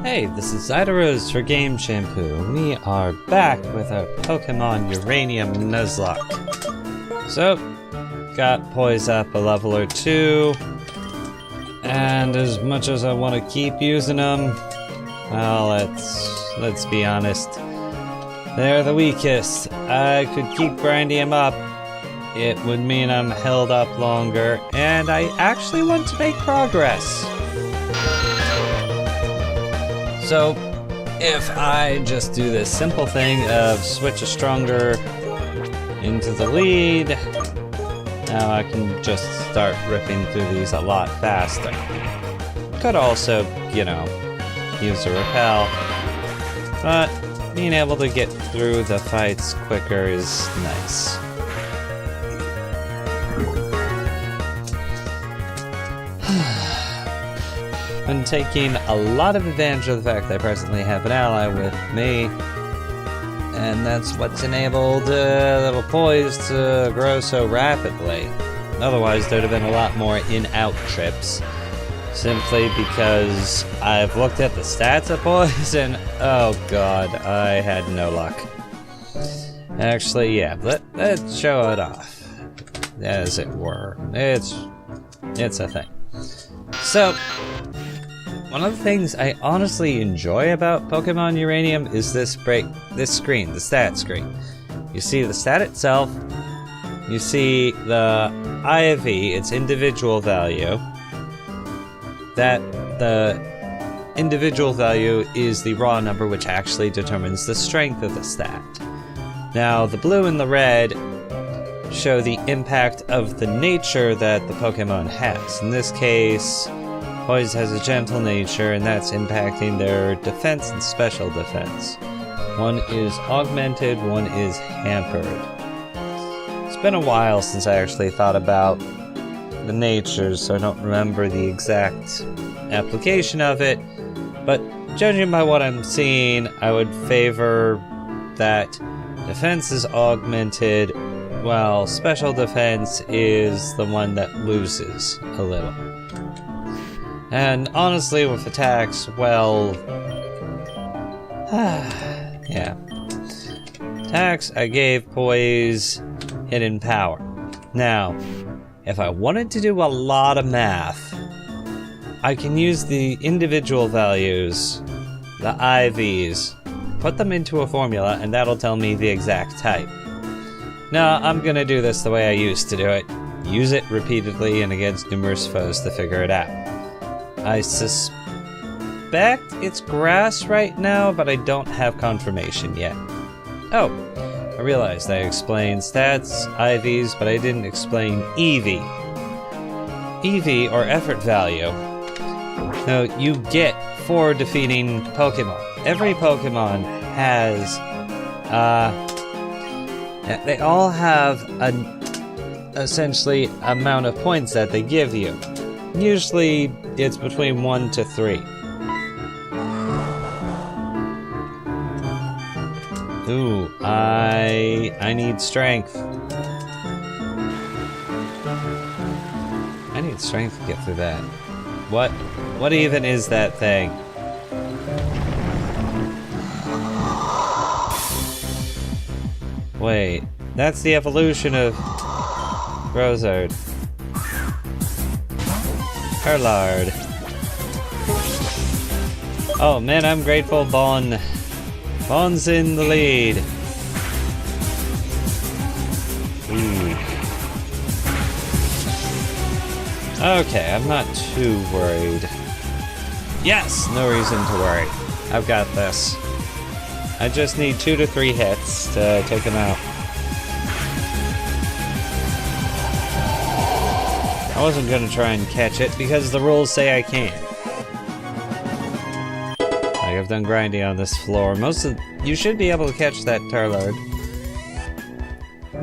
Hey, this is Zyderose for Game Shampoo. We are back with our Pokemon Uranium Nuzlocke. So, got Poise up a level or two, and as much as I want to keep using them, well, let's be honest, they're the weakest. I could keep grinding them up. It would mean I'm held up longer, and I actually want to make progress. So, if I just do this simple thing of switch a stronger into the lead, now I can just start ripping through these a lot faster. Could also, you know, use a repel, but being able to get through the fights quicker is nice. Been taking a lot of advantage of the fact that I presently have an ally with me, and that's what's enabled little Poise to grow so rapidly. Otherwise, there'd have been a lot more in-out trips, simply because I've looked at the stats of Poise and oh god, I had no luck. Actually, yeah, let's show it off, as it were. It's a thing. So, one of the things I honestly enjoy about Pokemon Uranium is this screen, the stat screen. You see the stat itself, you see the IV, its individual value. That the individual value is the raw number, which actually determines the strength of the stat. Now, the blue and the red show the impact of the nature that the Pokemon has. In this case, Poise has a gentle nature, and that's impacting their defense and special defense. One is augmented, one is hampered. It's been a while since I actually thought about the natures, so I don't remember the exact application of it, but judging by what I'm seeing, I would favor that defense is augmented, while special defense is the one that loses a little. And honestly, with attacks, well, yeah. Attacks, I gave Poise hidden power. Now, if I wanted to do a lot of math, I can use the individual values, the IVs, put them into a formula, and that'll tell me the exact type. Now, I'm gonna do this the way I used to do it. Use it repeatedly and against numerous foes to figure it out. I suspect it's grass right now, but I don't have confirmation yet. Oh, I realized I explained stats, IVs, but I didn't explain EV. EV, or effort value, now you get for defeating Pokemon. Every Pokemon has, they all have an essentially amount of points that they give you. Usually, it's between 1 to 3. Ooh, I need strength. I need strength to get through that. What even is that thing? Wait, that's the evolution of Rosard. Herlard. Oh man, I'm grateful Bon's in the lead. Ooh. Okay, I'm not too worried. Yes, no reason to worry. I've got this. I just need 2 to 3 hits to take him out. I wasn't gonna try and catch it because the rules say I can't. Like, I've done grinding on this floor. You should be able to catch that Turlard,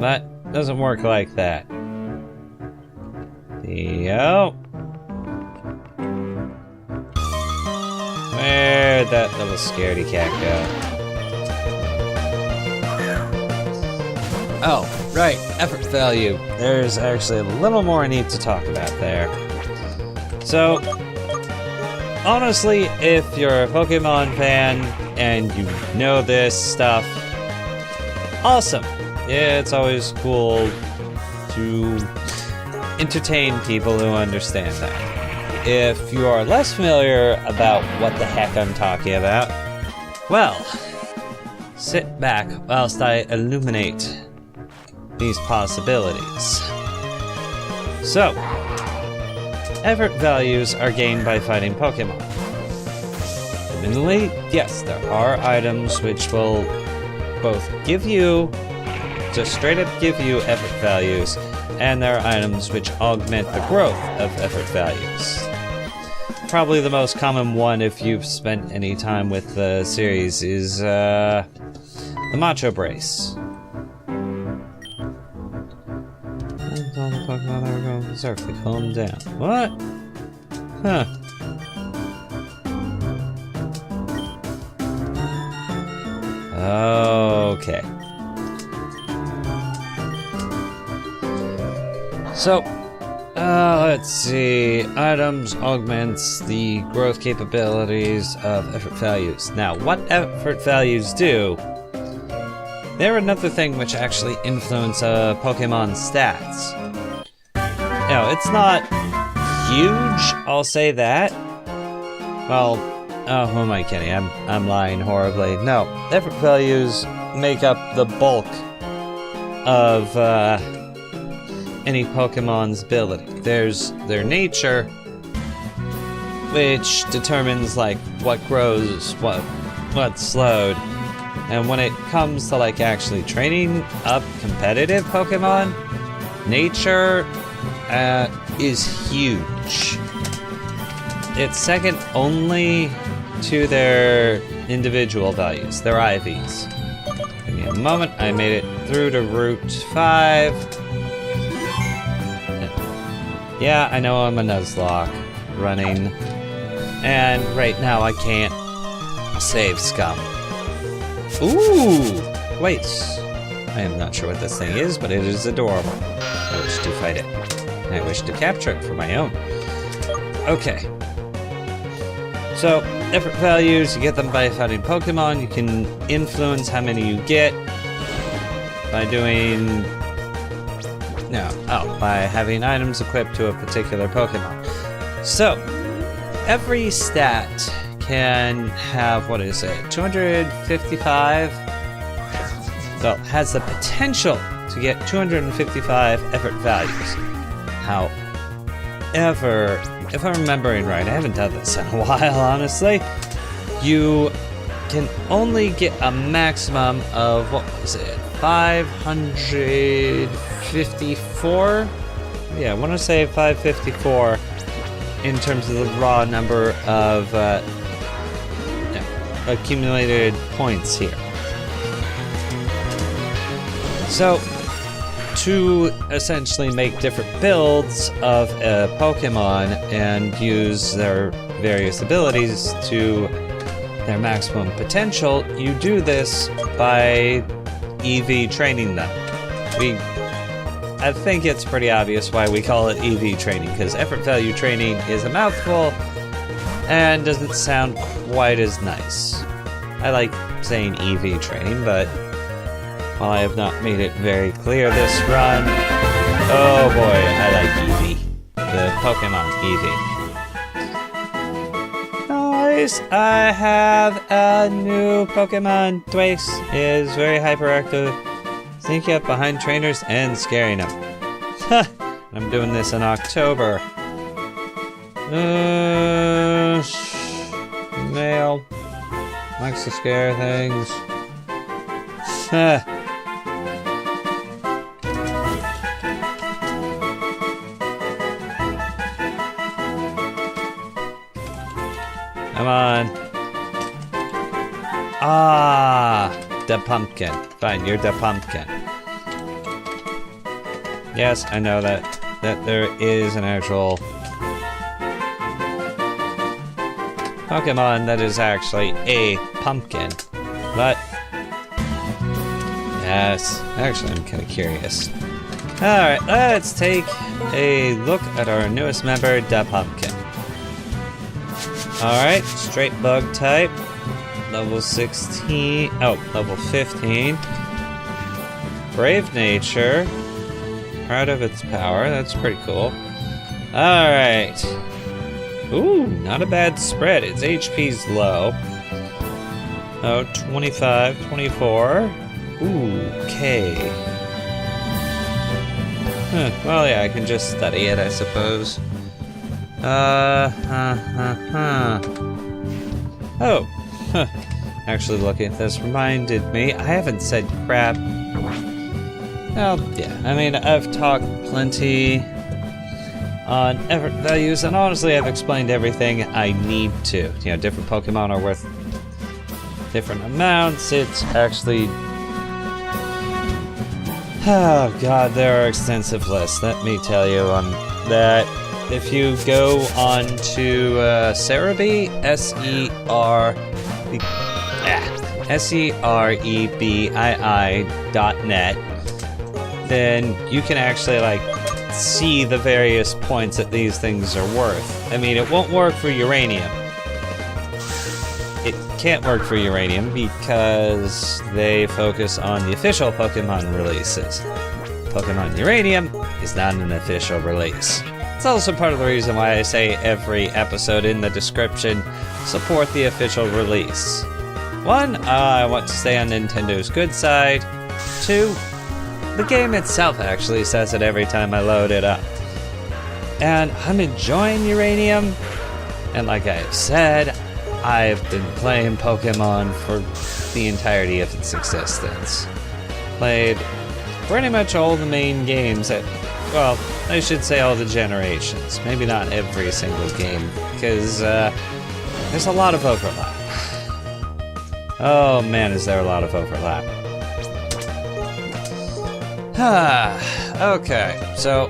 but it doesn't work like that. Yo. Where'd that little scaredy cat go? Oh, right, effort value. There's actually a little more I need to talk about there. So, honestly, if you're a Pokemon fan and you know this stuff, awesome. Yeah, it's always cool to entertain people who understand that. If you are less familiar about what the heck I'm talking about, well, sit back whilst I illuminate these possibilities. So, effort values are gained by fighting Pokemon. Admittedly, yes, there are items which will both give you, just straight up give you effort values, and there are items which augment the growth of effort values. Probably the most common one, if you've spent any time with the series, is the Macho Brace. All the Pokemon are going berserk. Calm down. What? Huh. Okay. So, let's see. Items augments the growth capabilities of effort values. Now, what effort values do, they're another thing which actually influence Pokemon's stats. Now, it's not huge, I'll say that. Well, oh, who am I kidding? I'm lying horribly. No, effort values make up the bulk of any Pokemon's ability. There's their nature, which determines like what grows, what's slowed. And when it comes to like actually training up competitive Pokemon, nature is huge. It's second only to their individual values, their IVs. Give me a moment, I made it through to Route 5. Yeah, I know I'm a Nuzlocke running, and right now I can't save Scum. Ooh! Wait, I am not sure what this thing is, but it is adorable. I wish to fight it. I wish to capture it for my own. Okay. So, effort values, you get them by fighting Pokemon. You can influence how many you get by doing... by having items equipped to a particular Pokemon. So, every stat can have, what is it, 255? Well, has the potential to get 255 effort values. However, if I'm remembering right, I haven't done this in a while, honestly, you can only get a maximum of, what was it, 554? Yeah, I want to say 554 in terms of the raw number of accumulated points here. So, to essentially make different builds of a Pokemon and use their various abilities to their maximum potential, you do this by EV training them. I think it's pretty obvious why we call it EV training, because effort value training is a mouthful and doesn't sound quite as nice. I like saying EV training, but while I have not made it very clear this run, oh boy, I like Eevee. The Pokemon Eevee. Nice! I have a new Pokemon. Twice is very hyperactive, sneaking up behind trainers and scaring them. I'm doing this in October. Male. Likes to scare things. Come on. Ah, DaPumpkin. Fine, you're DaPumpkin. Yes, I know that there is an actual Pokemon that is actually a pumpkin, but yes, actually I'm kind of curious. Alright, let's take a look at our newest member, DaPumpkin. Alright, straight bug type. Level 16. Oh, level 15. Brave nature. Proud of its power. That's pretty cool. Alright. Ooh, not a bad spread. Its HP's low. Oh, 25, 24. Ooh, okay. Huh, well, yeah, I can just study it, I suppose. Oh, huh. Actually, looking at this reminded me, I haven't said crap. Well, yeah, I mean, I've talked plenty on effort values, and honestly, I've explained everything I need to. You know, different Pokemon are worth different amounts. It's actually... Oh god, there are extensive lists, let me tell you on that. If you go on to Serebii, serebii.net, then you can actually, like, see the various points that these things are worth. I mean, it won't work for Uranium. It can't work for Uranium because they focus on the official Pokemon releases. Pokemon Uranium is not an official release. It's also part of the reason why I say every episode in the description, support the official release. 1, I want to stay on Nintendo's good side. 2, the game itself actually says it every time I load it up. And I'm enjoying Uranium, and like I have said, I've been playing Pokemon for the entirety of its existence. Played pretty much all the main games that, well, I should say all the generations. Maybe not every single game, because there's a lot of overlap. Oh man, is there a lot of overlap. Okay, so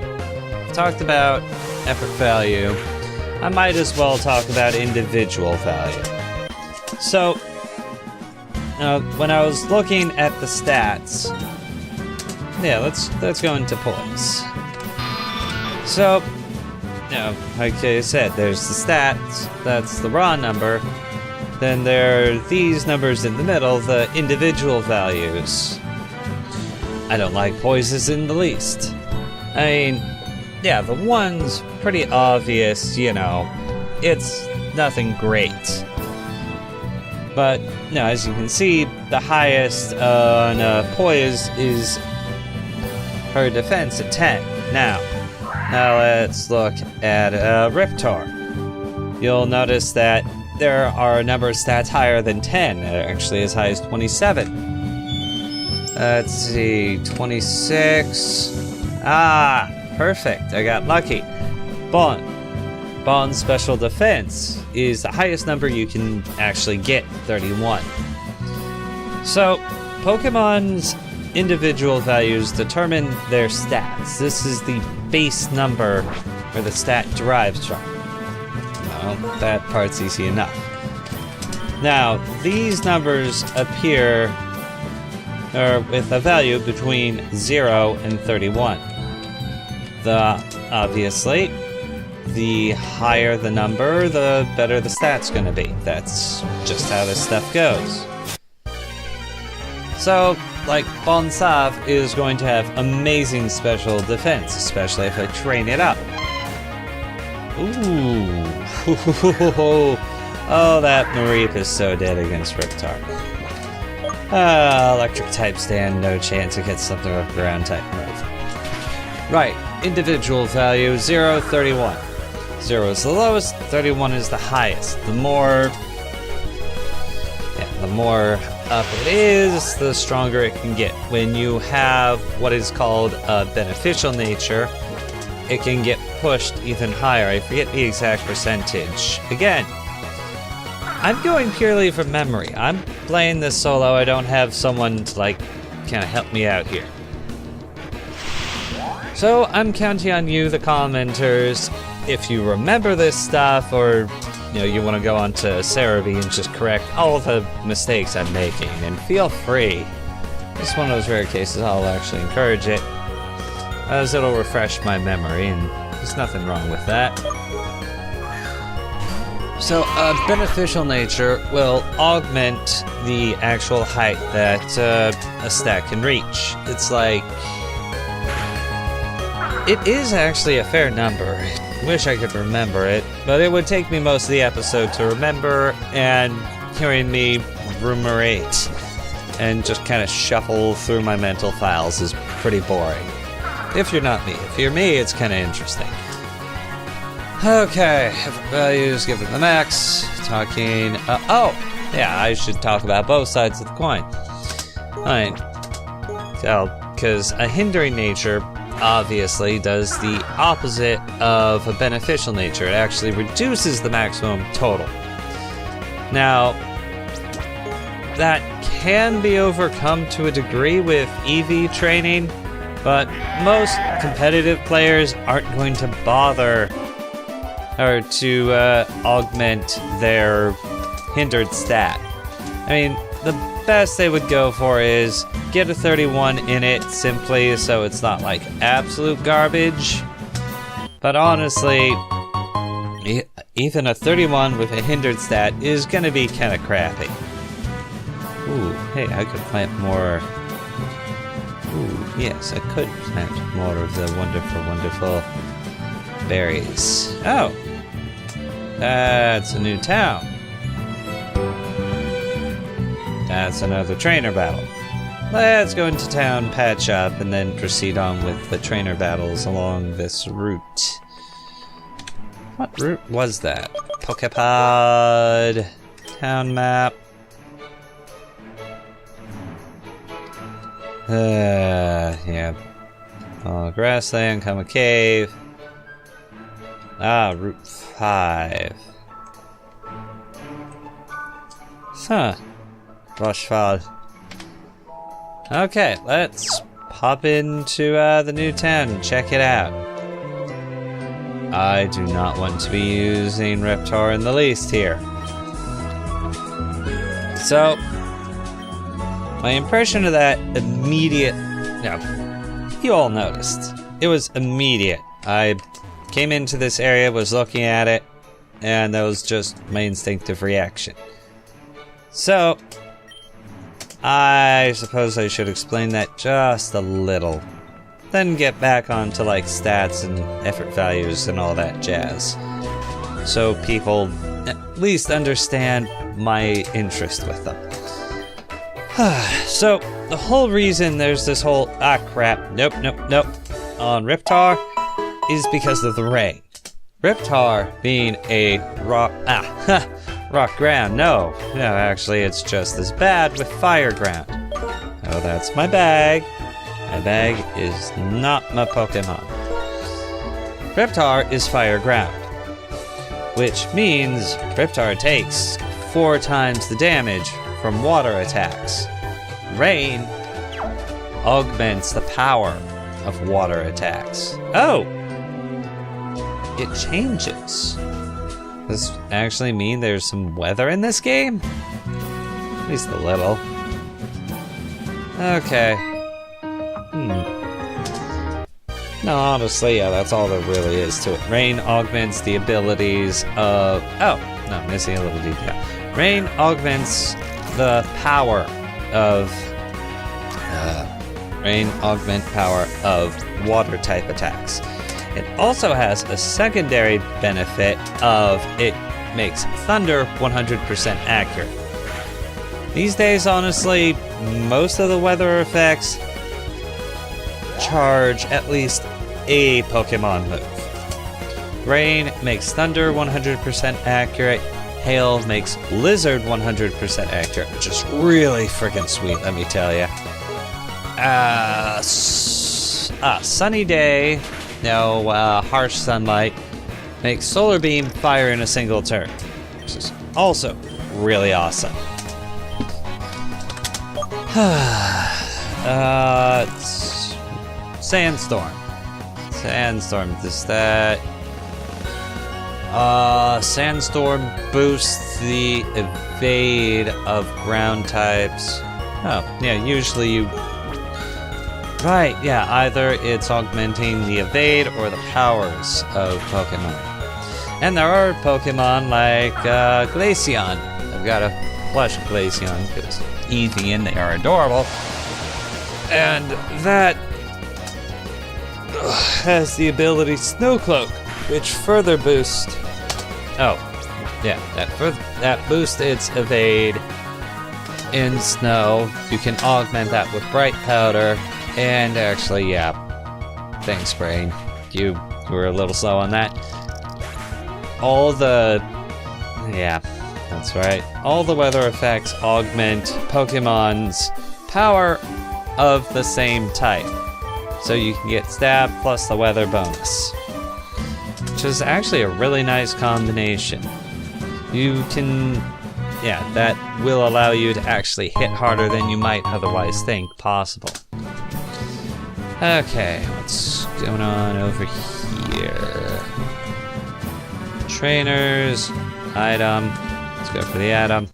talked about effort value. I might as well talk about individual value. So, when I was looking at the stats, yeah, let's go into Poise. So, like I said, there's the stats, that's the raw number, then there are these numbers in the middle, the individual values. I don't like Poises in the least. I mean, yeah, the one's pretty obvious, you know, it's nothing great. But, no, as you can see, the highest on Poise is her defense at 10. Now let's look at Riptor. You'll notice that there are a number of stats higher than 10, actually as high as 27. Let's see, 26. Ah, perfect, I got lucky. Bon's special defense is the highest number you can actually get, 31. So, Pokemon's individual values determine their stats. This is the base number where the stat derives from. Well, that part's easy enough. Now, these numbers appear with a value between 0 and 31. Obviously, the higher the number, the better the stat's gonna be. That's just how this stuff goes. So, like, Bon-Sauve is going to have amazing special defense, especially if I train it up. Ooh. Oh, that Mareep is so dead against Riptor. Electric type stand, no chance it gets something with ground type move. Right, individual value, 0, 31. 0 is the lowest, 31 is the highest. The more up it is, the stronger it can get. When you have what is called a beneficial nature, it can get pushed even higher. I forget the exact percentage. Again, I'm going purely from memory. I'm playing this solo. I don't have someone to, like, kind of help me out here. So I'm counting on you, the commenters. If you remember this stuff, or you want to go on to Serebii and just correct all the mistakes I'm making, and feel free. It's one of those rare cases I'll actually encourage it, as it'll refresh my memory, and there's nothing wrong with that. So, beneficial nature will augment the actual height that a stat can reach. It's like... It is actually a fair number. Wish I could remember it, but it would take me most of the episode to remember, and hearing me ruminate and just kind of shuffle through my mental files is pretty boring. If you're not me. If you're me, it's kind of interesting. Okay, effort values, give it the max. Talking, oh, yeah, I should talk about both sides of the coin. Alright. So, because a hindering nature obviously does the opposite of a beneficial nature. It actually reduces the maximum total. Now, that can be overcome to a degree with EV training, but most competitive players aren't going to bother or to augment their hindered stat. I mean, the best they would go for is get a 31 in it simply so it's not like absolute garbage. But honestly, even a 31 with a hindered stat is gonna be kind of crappy. Ooh, hey, I could plant more. Ooh, yes, I could plant more of the wonderful, wonderful berries. Oh, that's a new town. That's another trainer battle. Let's go into town, patch up, and then proceed on with the trainer battles along this route. What route was that? Pokepod, town map. Yeah. Grassland, Comet Cave. Ah, Route 5. Huh. Rochfale. Okay, let's pop into the new town and check it out. I do not want to be using Riptor in the least here. So, my impression of that immediate... No, you all noticed. It was immediate. I came into this area, was looking at it, and that was just my instinctive reaction. So, I suppose I should explain that just a little. Then get back onto like stats and effort values and all that jazz. So people at least understand my interest with them. So, the whole reason there's this whole, nope, on Riptor is because of the rain. Riptor being a rock ground. No, actually it's just as bad with fire ground. Oh, that's my bag. My bag is not my Pokemon. Riptor is fire ground, which means Riptor takes 4 times the damage from water attacks. Rain augments the power of water attacks. Oh! It changes. Does this actually mean there's some weather in this game? At least a little. Okay. No, honestly, yeah, that's all there really is to it. Rain augments the abilities of... Oh, no, missing a little detail. Rain augments the power of... Rain augment power of water-type attacks. It also has a secondary benefit of it makes thunder 100% accurate. These days, honestly, most of the weather effects charge at least a Pokemon move. Rain makes thunder 100% accurate. Hail makes blizzard 100% accurate, which is really freaking sweet, let me tell you. Sunny day, harsh sunlight, makes solar beam fire in a single turn, which is also really awesome. Sandstorm. Does that... Sandstorm boosts the evade of ground types. Oh, yeah, usually you... Right, yeah, either it's augmenting the evade or the powers of Pokemon. And there are Pokemon like Glaceon. I've got a plush Glaceon because Eevee and they are adorable. And that has the ability Snowcloak, which further boosts. Oh, yeah, that boosts its evade in snow. You can augment that with Bright Powder, and actually, yeah, thanks, Brain. You were a little slow on that. Yeah, that's right. All the weather effects augment Pokemon's power of the same type. So you can get Stab plus the weather bonus, which is actually a really nice combination. You can, yeah, that will allow you to actually hit harder than you might otherwise think possible. Okay, what's going on over here? Trainers, item, let's go for the item.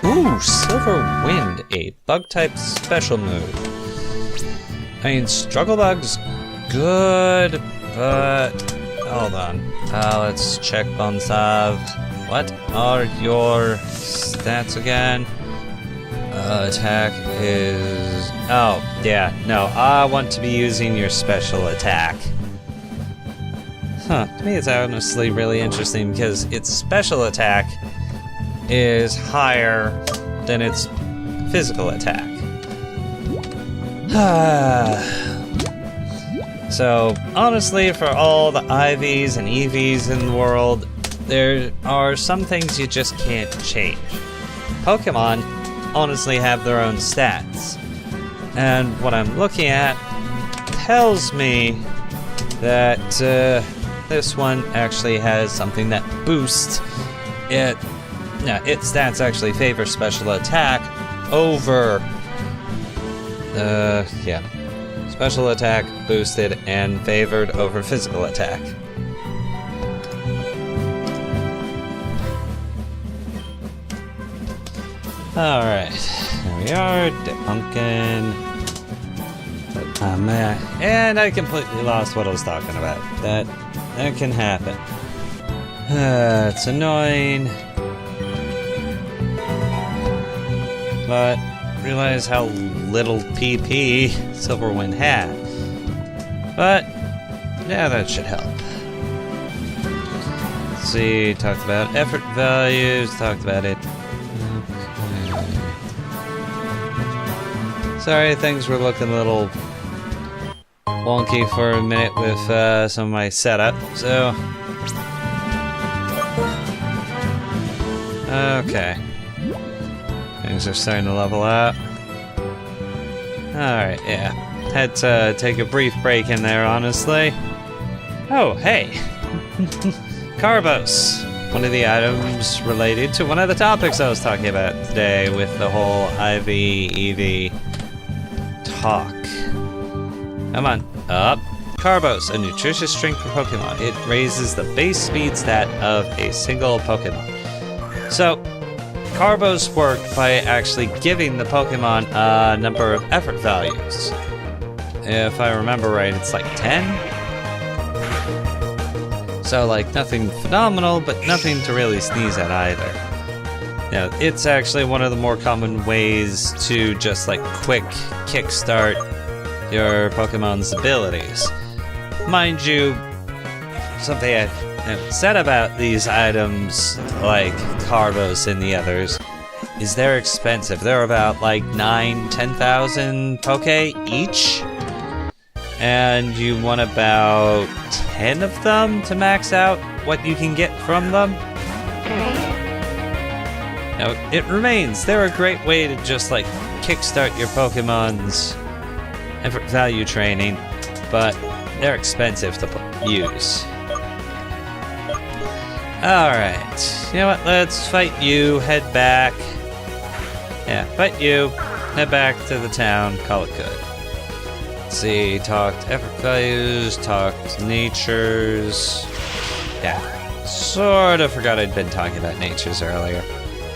Ooh, Silver Wind, a bug-type special move. I mean, Struggle Bug's good, but hold on. Let's check Bon-Sauve. What are your stats again? Attack is... Oh, yeah, no, I want to be using your special attack. Huh, to me it's honestly really interesting because its special attack is higher than its physical attack. So, honestly, for all the IVs and EVs in the world, there are some things you just can't change. Pokemon honestly have their own stats. And what I'm looking at tells me that this one actually has something that boosts it. Yeah, its stats actually favor special attack over yeah. Special attack boosted and favored over physical attack. Alright, there we are, DaPumpkin. And I completely lost what I was talking about. That can happen. It's annoying. But realize how little PP Silverwind had. But yeah, that should help. Let's see, talked about effort values, talked about it. Okay. Sorry, things were looking a little wonky for a minute with some of my setup, so... Okay. Things are starting to level up. Alright, yeah. Had to take a brief break in there, honestly. Oh, hey! Carbos! One of the items related to one of the topics I was talking about today with the whole IV, EV talk. Come on, up. Carbos, a nutritious drink for Pokemon. It raises the base speed stat of a single Pokemon. So, Carbos work by actually giving the Pokemon a number of effort values. If I remember right, it's like 10? So, like, nothing phenomenal, but nothing to really sneeze at either. Yeah, it's actually one of the more common ways to just, like, quick kickstart your Pokemon's abilities. Mind you, something I've said about these items, like Carbos and the others, is they're expensive. They're about like 9,000-10,000 Poke each. And you want about 10 of them to max out what you can get from them. Now, it remains, they're a great way to just like kickstart your Pokemon's effort value training, but they're expensive to use. Alright, you know what, let's fight you, head back. Yeah, fight you, head back to the town, call it good. Let's see, talked effort values, talked natures. Yeah, sort of forgot I'd been talking about natures earlier.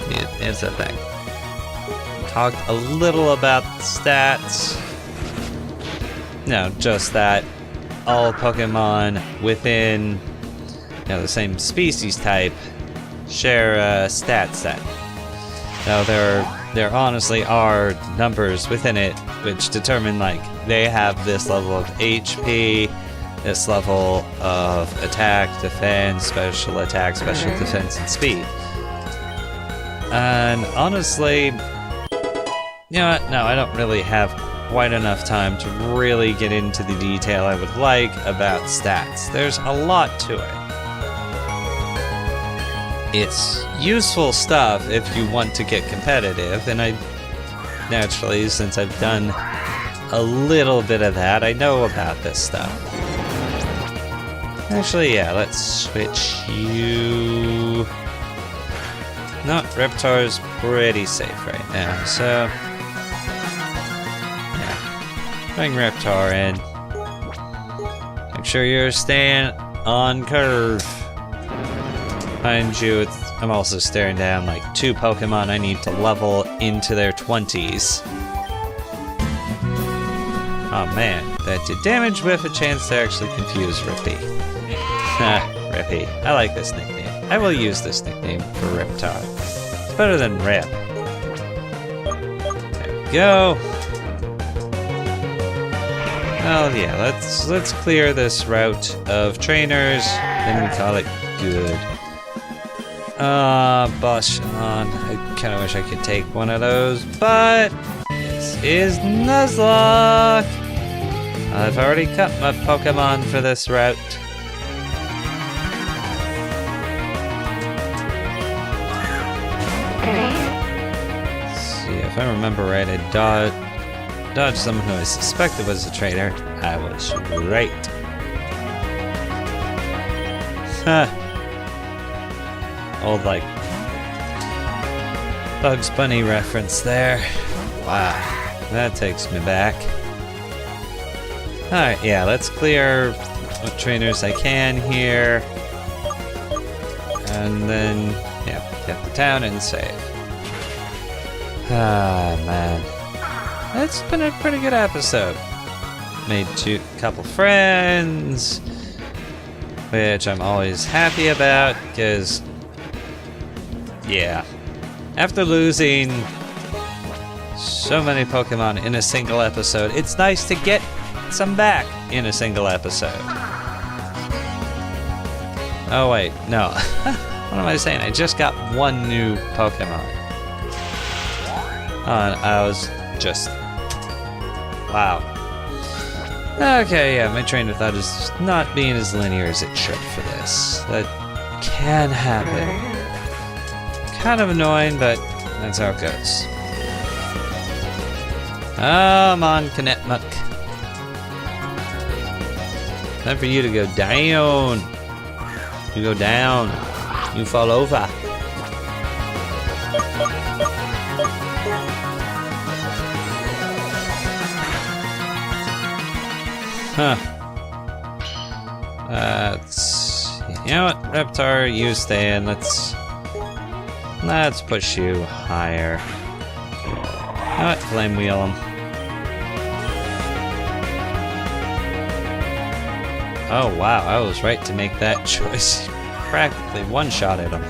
It's a thing. Talked a little about stats. No, just that all Pokemon within the same species type share a stat set. Now there honestly are numbers within it which determine like they have this level of HP, this level of attack, defense, special attack, special defense, and speed. And honestly, you know what? No, I don't really have quite enough time to really get into the detail I would like about stats. There's a lot to it. It's useful stuff if you want to get competitive, and I naturally, since I've done a little bit of that, I know about this stuff. Actually, yeah, let's switch you. No, Riptor's pretty safe right now, so yeah, bring Riptor in. Make sure you're staying on curve. Mind you, I'm also staring down like 2 Pokemon I need to level into their 20s. Oh man, that did damage with a chance to actually confuse Rippy. Rippy. I like this nickname. I will use this nickname for Riptor. It's better than Rip. There we go. Well, yeah, let's clear this route of trainers, then we call it good. Boss on. I kind of wish I could take one of those, but this is Nuzlocke. I've already cut my Pokemon for this route. Let's see, if I remember right, I dodged someone who I suspected was a traitor. I was right. Huh. Old, like, Bugs Bunny reference there. Wow, that takes me back. Alright, yeah, let's clear what trainers I can here. And then, yeah, get the town and save. Ah, man. It's been a pretty good episode. Made a couple friends, which I'm always happy about, because yeah, after losing so many Pokemon in a single episode, it's nice to get some back in a single episode. Oh wait, no. What am I saying? I just got 1 new Pokemon. And I was just... wow. Okay, yeah, my train of thought is not being as linear as it should for this. That can happen. Kind of annoying, but that's how it goes. Come on, Knetmuck. Time for you to go down. You go down. You fall over. Huh. You know what, Riptor, you stay in. Let's push you higher. You know what, Flame Wheel him. Oh wow, I was right to make that choice. Practically one-shotted him.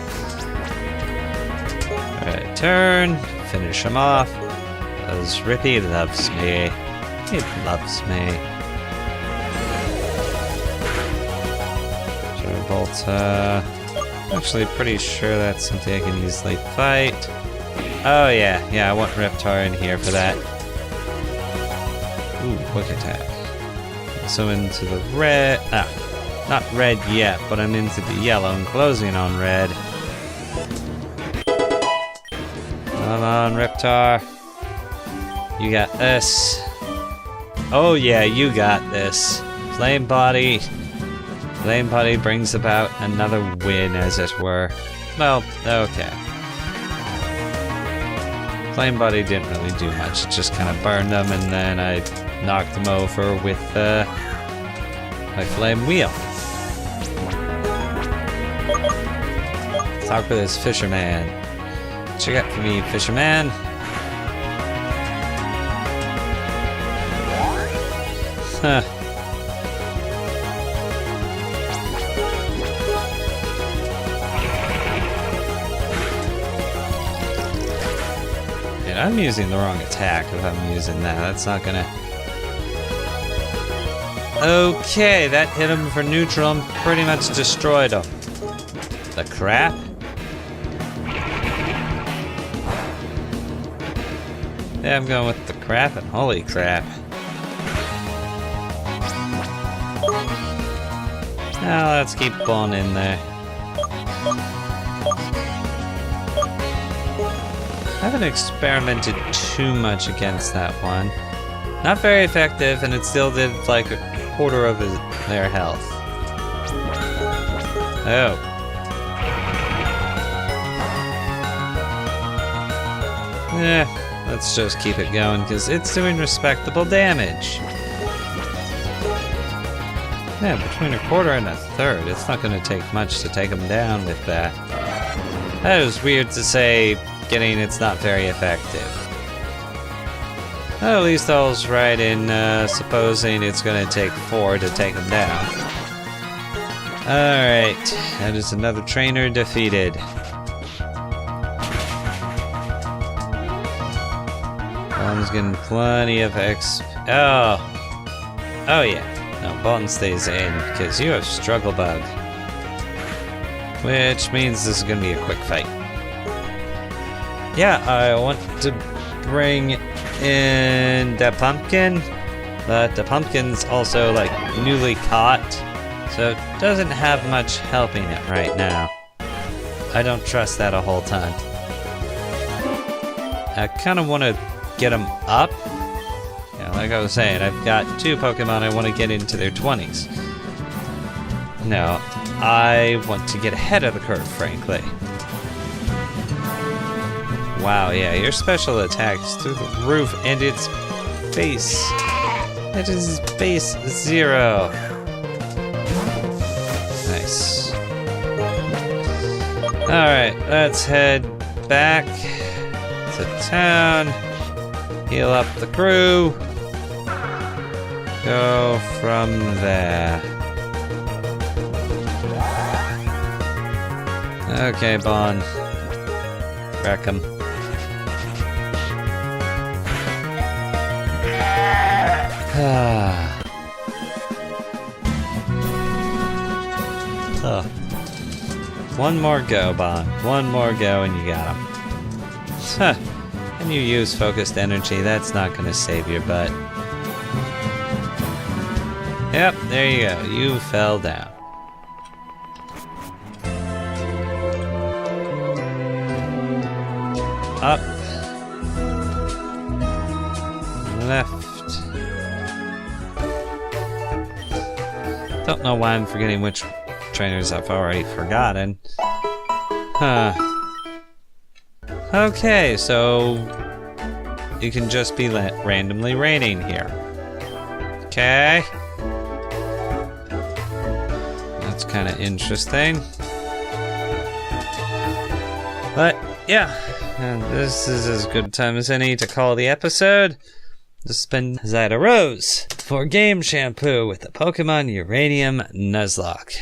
Alright, turn. Finish him off. Because Rippy loves me. He loves me. Volta. Actually, pretty sure that's something I can easily fight. Oh yeah, I want Riptor in here for that. Ooh, quick attack. So into the red. Not red yet, but I'm into the yellow and closing on red. Come on, Riptor. You got this. Oh yeah, you got this. Flame Body. Flame Body brings about another win, as it were. Well, okay. Flame Body didn't really do much. It just kind of burned them, and then I knocked them over with my Flame Wheel. Let's talk with this fisherman. What you got for me, fisherman? Huh. I'm using the wrong attack if I'm using that. That's not gonna... Okay, that hit him for neutral and pretty much destroyed him. The crap? Yeah, I'm going with the crap and holy crap. Now let's keep Bon in there. I haven't experimented too much against that one. Not very effective, and it still did like a quarter of their health. Oh. Let's just keep it going, because it's doing respectable damage. Yeah, between a quarter and a third, it's not going to take much to take them down with that. That was weird to say, getting it's not very effective. Well, at least I was right in supposing it's going to take 4 to take them down. Alright, that is another trainer defeated. Bon's getting plenty of Oh yeah. No, Bon stays in, because you have Struggle Bug. Which means this is going to be a quick fight. Yeah, I want to bring in DaPumpkin, but DaPumpkin's also, like, newly caught, so it doesn't have much helping it right now. I don't trust that a whole ton. I kind of want to get them up. Yeah, like I was saying, I've got 2 Pokemon I want to get into their 20s. No, I want to get ahead of the curve, frankly. Wow, yeah, your special attack is through the roof, and it's base. It is base 0. Nice. Alright, let's head back to town. Heal up the crew. Go from there. Okay, Bon. Wreck him. Oh. One more go, Bon. One more go and you got him. Huh. And you use focused energy, that's not gonna save your butt. Yep, there you go. You fell down. Up. Left. Don't know why I'm forgetting which trainers I've already forgotten. Huh. Okay, so you can just be randomly raining here. Okay. That's kind of interesting. But, yeah. And this is as good a time as any to call the episode. This has been Zyda Rose for Game Shampoo with the Pokemon Uranium Nuzlocke.